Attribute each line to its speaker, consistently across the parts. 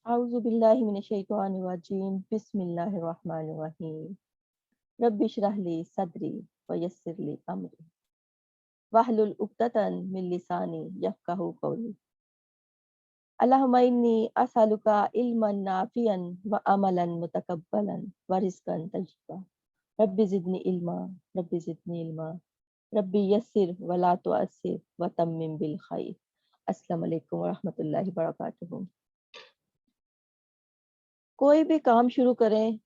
Speaker 1: अऊज़ु बिल्लाहि मिनश्शैतानिर्रजीम बिस्मिल्लाहिर्रहमानिर्रहीम रब्बि इश्रह ली सदरी व यस्सिर ली अमरी वहलुल उक़दतन मिन लिसानी यफ़क़हू क़ौली अल्लाहुम्मा इन्नी असअलुका इल्मन नाफ़िअन व अमलन मुतक़ब्बलन व रिज़्क़न तय्यिबा रब्बि ज़िदनी इल्मा रब्बि ज़िदनी इल्मा रब्बि यस्सिर व ला तुअस्सिर व तम्मिम बिल खैर। अस्सलामु अलैकुम व रहमतुल्लाहि व बरकातुहू। कोई भी काम शुरू करें,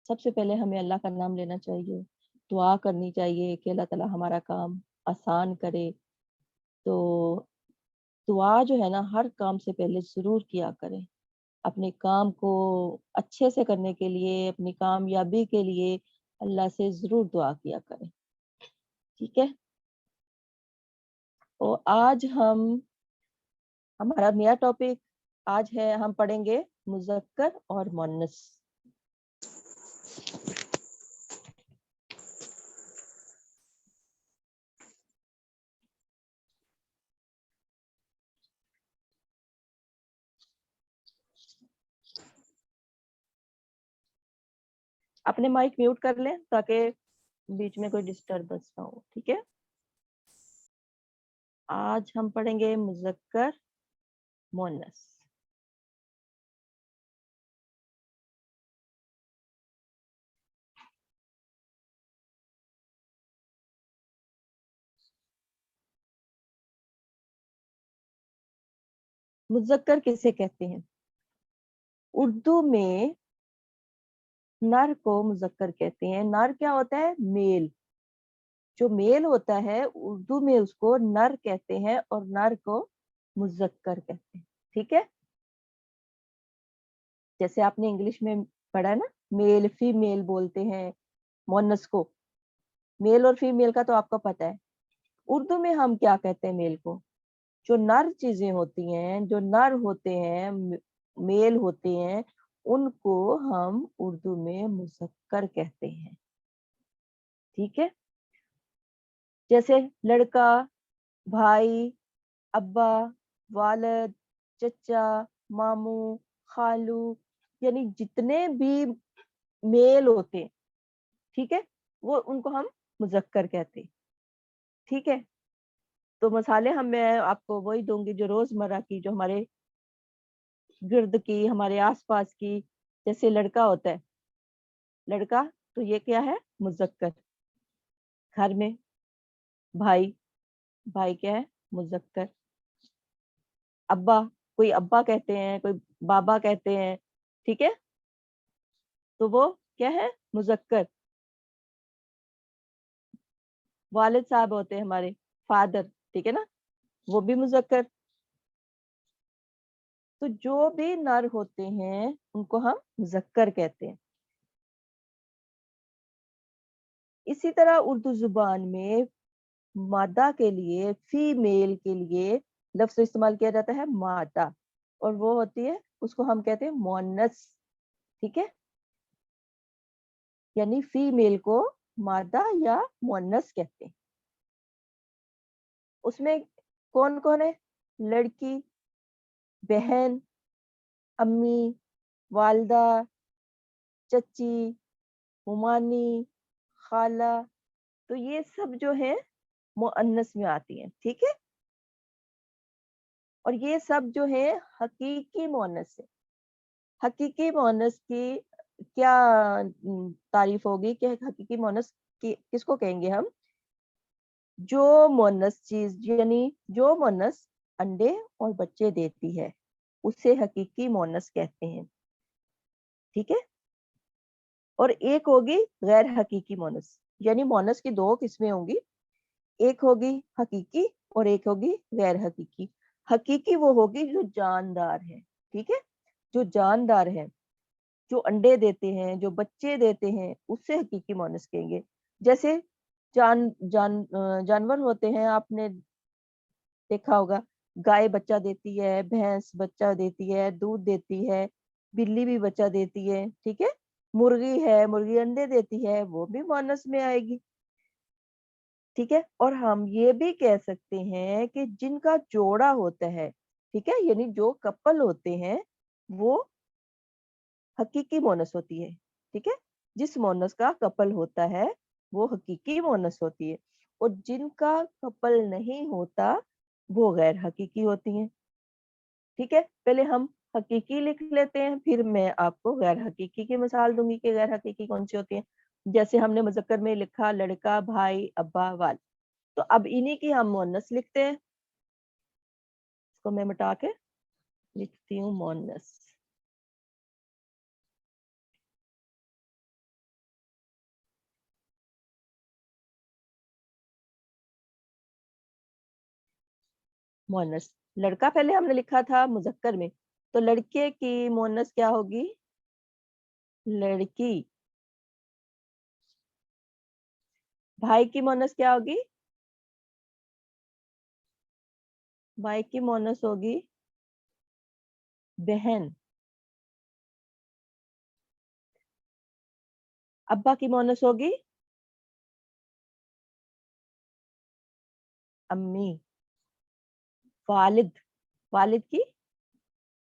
Speaker 1: सबसे पहले हमें अल्लाह का नाम लेना चाहिए, दुआ करनी चाहिए कि अल्लाह ताला हमारा काम आसान करे। तो दुआ जो है ना, हर काम से पहले ज़रूर किया करें। अपने काम को अच्छे से करने के लिए, अपनी कामयाबी के लिए अल्लाह से ज़रूर दुआ किया करें। ठीक है? तो आज हमारा नया टॉपिक आज है, हम पढ़ेंगे मुज़क्कर और मुअन्नस। अपने माइक म्यूट कर लें ताकि बीच में कोई डिस्टरबेंस ना हो। ठीक है? आज हम पढ़ेंगे मुज़क्कर मुअन्नस। मुज़क्कर किसे कहते हैं? उर्दू में नर को मुज़क्कर कहते हैं। नर क्या होता है? मेल। जो मेल होता है उर्दू में उसको नर कहते हैं और नर को मुज़क्कर कहते हैं। ठीक है? जैसे आपने इंग्लिश में पढ़ा है ना, मेल फीमेल बोलते हैं मुअन्नस को। मेल और फीमेल का तो आपको पता है। उर्दू में हम क्या कहते हैं मेल को? जो नर चीजें होती हैं, जो नर होते हैं, मेल होते हैं, उनको हम उर्दू में मुज़क्कर कहते हैं। ठीक है? जैसे लड़का, भाई, अब्बा, वालिद, चचा, मामू, खालू, यानी जितने भी मेल होते हैं, ठीक है, वो उनको हम मुज़क्कर कहते हैं। ठीक है? तो मिसालें मैं आपको वही दूंगी जो रोजमर्रा की, जो हमारे गिर्द की, हमारे आसपास की। जैसे लड़का होता है, लड़का, तो ये क्या है? मुज़क्कर। घर में भाई, भाई क्या है? मुज़क्कर। अब्बा, कोई अब्बा कहते हैं, कोई बाबा कहते हैं। ठीक है? तो वो क्या है? मुज़क्कर। वालिद साहब होते हैं हमारे, फादर, ठीक है ना, वो भी मुज़क्कर। तो जो भी नर होते हैं उनको हम मुज़क्कर कहते हैं। इसी तरह उर्दू जुबान में मादा के लिए, फीमेल के लिए लफ्ज़ इस्तेमाल किया जाता है मादा, और वो होती है, उसको हम कहते हैं मुअन्नस। ठीक है? यानी फीमेल को मादा या मुअन्नस कहते हैं। उसमें कौन कौन है? लड़की, बहन, अम्मी, वालदा, चची, मुमानी, खाला, तो ये सब जो है मुअन्नस में आती हैं। ठीक है? और ये सब जो है हकीकी मुअन्नस है। हकीकी मुअन्नस की क्या तारीफ होगी कि हकीकी मुअन्नस की किसको कहेंगे हम? जो मुअन्नस चीज, यानी जो मुअन्नस अंडे और बच्चे देती है, उसे हकीकी मुअन्नस कहते हैं। ठीक है? और एक होगी गैर हकीकी मुअन्नस, यानी मुअन्नस की दो किस्में होंगी, एक होगी हकीकी और एक होगी गैर हकीकी। हकीकी वो होगी जो जानदार है। ठीक है? जो जानदार है, जो अंडे देते हैं, जो बच्चे देते हैं, उससे हकीकी मुअन्नस कहेंगे। जैसे जानवर होते हैं, आपने देखा होगा, गाय बच्चा देती है, भैंस बच्चा देती है, दूध देती है, बिल्ली भी बच्चा देती है। ठीक है? मुर्गी है, मुर्गी अंडे देती है, वो भी मुअन्नस में आएगी। ठीक है? और हम ये भी कह सकते हैं कि जिनका जोड़ा होता है, ठीक है, यानी जो कपल होते हैं, वो हकीकी मोनस होती है, ठीक है। जिस मोनस का कपल होता है वो हकीकी मोनस होती है, और जिनका कपल नहीं होता वो गैर हकीकी होती हैं, ठीक है। पहले हम हकीकी लिख लेते हैं, फिर मैं आपको गैर हकीकी की मिसाल दूंगी कि गैर हकीकी कौन सी होती है। जैसे हमने मुज़क्कर में लिखा लड़का, भाई, अब्बा, वाल, तो अब इन्हीं की हम मोनस लिखते हैं। इसको मैं मिटा के लिखती हूँ मोनस। मोनस, लड़का पहले हमने लिखा था मुज़क्कर में, तो लड़के की मोनस क्या होगी? लड़की। भाई की मोनस क्या होगी? भाई की मोनस होगी बहन। अब्बा की मोनस होगी अम्मी। वालिद, वालिद की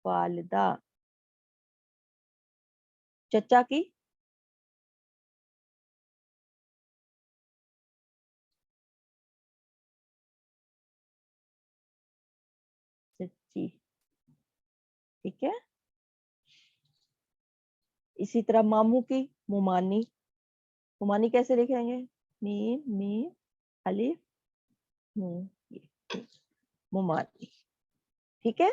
Speaker 1: वालिदा। चचा की चची, ठीक है। इसी तरह मामू की मुमानी। मुमानी कैसे लिखेंगे? मीम मीम अलिफ नून, ये मुमानी, ठीक है।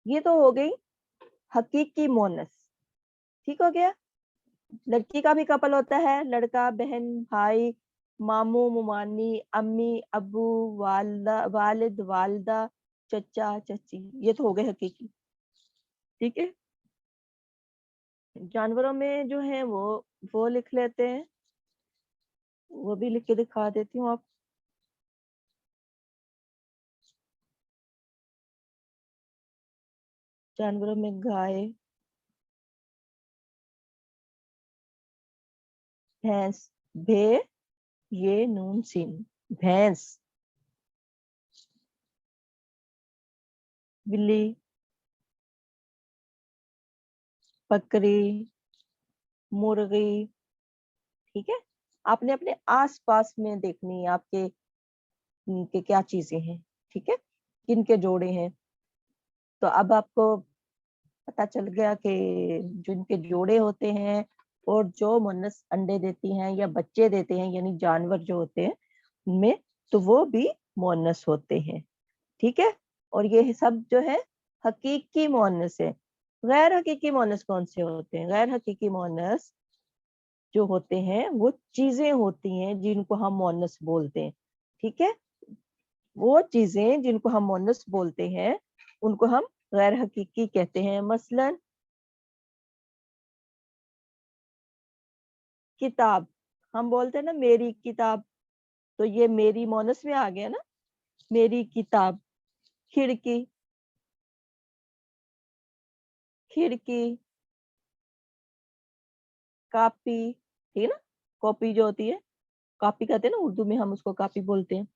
Speaker 1: ये तो हो गई हकीकी मोनस, ठीक हो गया। लड़की का भी कपल होता है, लड़का, बहन, भाई, मामू, मुमानी, अम्मी, अब्बू, वालदा, वालिद, वालदा, चचा, चची, ये तो हो गए हकीकी, ठीक है। जानवरों में जो है वो लिख लेते हैं, वो भी लिख के दिखा देती हूँ आप। जानवरों में गाय, भैंस, भे, ये नून सीन, भैंस। बिल्ली, बकरी, मुर्गी, ठीक है। आपने अपने आस पास में देखनी है आपके के क्या चीजें हैं, ठीक है, किन के जोड़े हैं। तो अब आपको पता चल गया कि जिनके जोड़े होते हैं और जो मुन्नस अंडे देती हैं या बच्चे देते हैं, यानी जानवर जो होते हैं उनमें, तो वो भी मुन्नस होते हैं, ठीक है। और ये सब जो है हकीकी मुअन्नस है। गैर हकीकी मुअन्नस कौन से होते हैं? गैर हकीकी मुअन्नस जो होते हैं वो चीजें होती हैं जिनको हम मुअन्नस बोलते हैं, ठीक है। वो चीजें जिनको हम मुअन्नस बोलते हैं उनको हम गैर हकीकी कहते हैं। मसलन किताब, हम बोलते हैं ना मेरी किताब, तो ये मेरी मुअन्नस में आ गया ना, मेरी किताब। खिड़की, खिड़की, कापी, ठीक है ना। कॉपी जो होती है, कॉपी कहते हैं ना उर्दू में, हम उसको कॉपी बोलते हैं।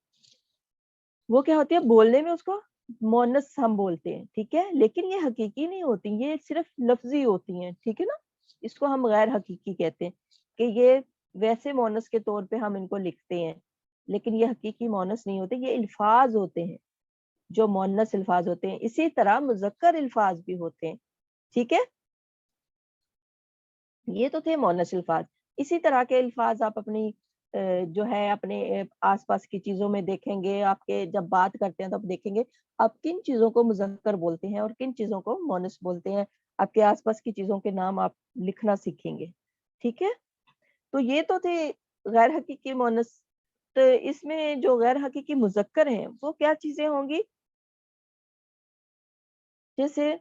Speaker 1: वो क्या होती है, बोलने में उसको मोनस हम बोलते हैं, ठीक है, लेकिन ये हकीकी नहीं होती, ये सिर्फ लफ्जी होती हैं, ठीक है ना। इसको हम गैर हकीकी कहते हैं कि ये वैसे मोनस के तौर पे हम इनको लिखते हैं, लेकिन ये हकीकी मोनस नहीं होते, ये अल्फाज होते हैं जो मोनस अल्फाज होते हैं। इसी तरह मुजक्कर अल्फाज भी होते हैं, ठीक है। ये तो थे मोनस अल्फाज। इसी तरह के अल्फाज आप अपनी जो है अपने आसपास की चीजों में देखेंगे, आपके जब बात करते हैं तब देखेंगे आप किन चीजों को मुजक्कर बोलते हैं और किन चीजों को मोनस बोलते हैं। आपके आसपास की चीजों के नाम आप लिखना सीखेंगे, ठीक है। तो ये तो थे गैर हकीकी मोनस। तो इसमें जो गैर हकीकी मुजक्कर हैं वो क्या चीजें होंगी? जैसे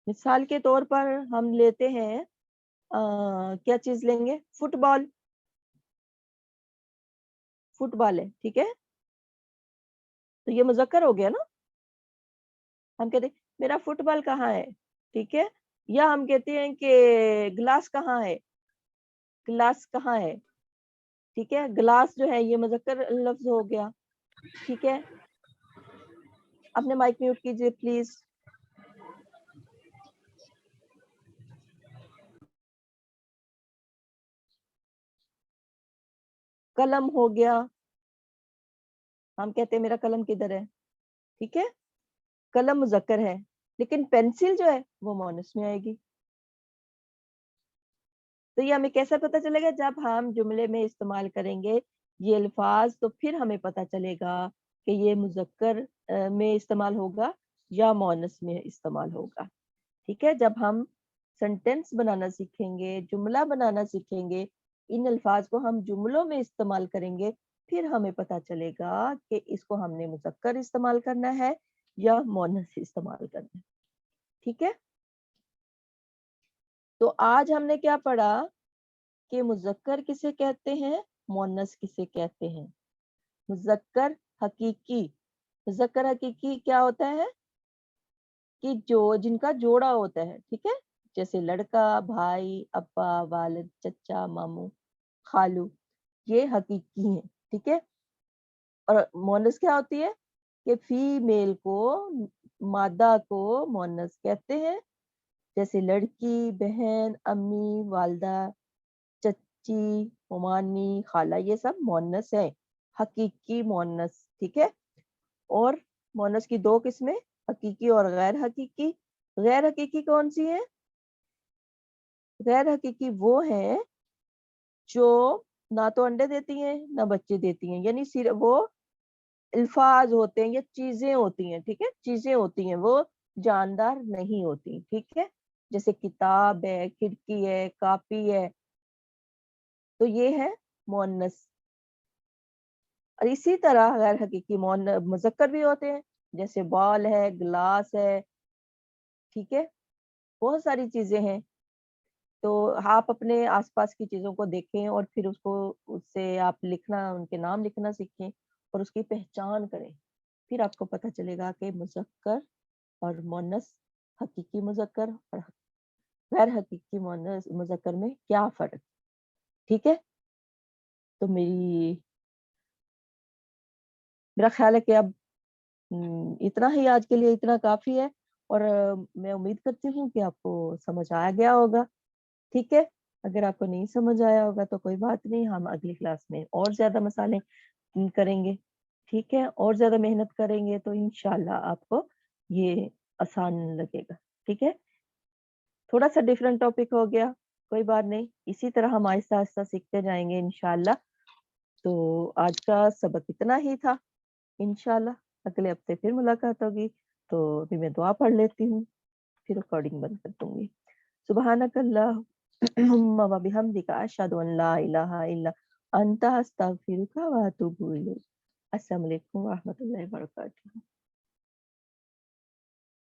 Speaker 1: मिसाल के तौर पर हम लेते हैं क्या चीज लेंगे? फुटबॉल, फुटबॉल है, ठीक है। तो ये मुजक्कर हो गया ना। हम कहते हैं मेरा फुटबॉल कहाँ है, ठीक है। या हम कहते हैं कि गिलास कहाँ है, गिलास कहाँ है, ठीक है। गिलास जो है ये मुजक्कर लफ्ज हो गया। ٹھیک ہے, اپنے مائک میوٹ کیجیے پلیز. قلم ہو گیا, ہم کہتے ہیں میرا قلم کدھر ہے, ٹھیک ہے, قلم مذکر ہے, لیکن پینسل جو ہے وہ مؤنث میں آئے گی. تو یہ ہمیں کیسا پتہ چلے گا؟ جب ہم جملے میں استعمال کریں گے یہ الفاظ, تو پھر ہمیں پتہ چلے گا کہ یہ مذکر میں استعمال ہوگا یا مؤنث میں استعمال ہوگا. ٹھیک ہے, جب ہم سینٹینس بنانا سیکھیں گے, جملہ بنانا سیکھیں گے, ان الفاظ کو ہم جملوں میں استعمال کریں گے, پھر ہمیں پتہ چلے گا کہ اس کو ہم نے مذکر استعمال کرنا ہے یا مؤنث استعمال کرنا ہے. ٹھیک ہے, تو آج ہم نے کیا پڑھا کہ مذکر کسے کہتے ہیں, مؤنث کسے کہتے ہیں. مذکر حقیقی, مذکر حقیقی کیا ہوتا ہے کہ جو جن کا جوڑا ہوتا ہے, ٹھیک ہے, جیسے لڑکا, بھائی, ابا, والد, چچا, ماموں, خالو, یہ حقیقی ہیں. ٹھیک ہے, اور مؤنث کیا ہوتی ہے کہ فیمیل کو, مادہ کو مؤنث کہتے ہیں, جیسے لڑکی, بہن, امی, والدہ, چچی, ممانی, خالہ, یہ سب مؤنث ہے, حقیقی مؤنث. ٹھیک ہے, اور مؤنث کی دو قسمیں, حقیقی اور غیر حقیقی. غیر حقیقی کون سی ہیں؟ غیر حقیقی وہ ہیں جو نہ تو انڈے دیتی ہیں نہ بچے دیتی ہیں, یعنی صرف وہ الفاظ ہوتے ہیں یا چیزیں ہوتی ہیں. ٹھیک ہے, چیزیں ہوتی ہیں, وہ جاندار نہیں ہوتی. ٹھیک ہے, جیسے کتاب ہے, کھڑکی ہے, کاپی ہے, تو یہ ہے مؤنث. اور اسی طرح غیر حقیقی مذکر بھی ہوتے ہیں, جیسے بال ہے, گلاس ہے. ٹھیک ہے, بہت ساری چیزیں ہیں. تو آپ اپنے آس پاس کی چیزوں کو دیکھیں اور پھر اس سے آپ لکھنا, ان کے نام لکھنا سیکھیں اور اس کی پہچان کریں. پھر آپ کو پتہ چلے گا کہ مذکر اور مؤنث, حقیقی مذکر اور غیر حقیقی مذکر میں کیا فرق. ٹھیک ہے, تو میرا خیال ہے کہ اب اتنا ہی آج کے لیے, اتنا کافی ہے, اور میں امید کرتی ہوں کہ آپ کو سمجھ آ گیا ہوگا. ٹھیک ہے, اگر آپ کو نہیں سمجھ آیا ہوگا تو کوئی بات نہیں, ہم اگلی کلاس میں اور زیادہ مسالے کریں گے. ٹھیک ہے, اور زیادہ محنت کریں گے تو انشاءاللہ آپ کو یہ آسان لگے گا. ٹھیک ہے, تھوڑا سا ڈیفرنٹ ٹاپک ہو گیا, کوئی بات نہیں, اسی طرح ہم آہستہ آہستہ سیکھتے جائیں گے انشاءاللہ. تو آج کا سبق اتنا ہی تھا. انشاءاللہ اگلے ہفتے پھر ملاقات ہوگی. تو ابھی میں دعا پڑھ لیتی ہوں, پھر ریکارڈنگ بند کر دوں گی. سبحانک اللہم و بحمدک, اشہد ان لا الہ الا انت, استغفرک و اتوب الیک. السلام علیکم و رحمۃ اللہ وبرکاتہ.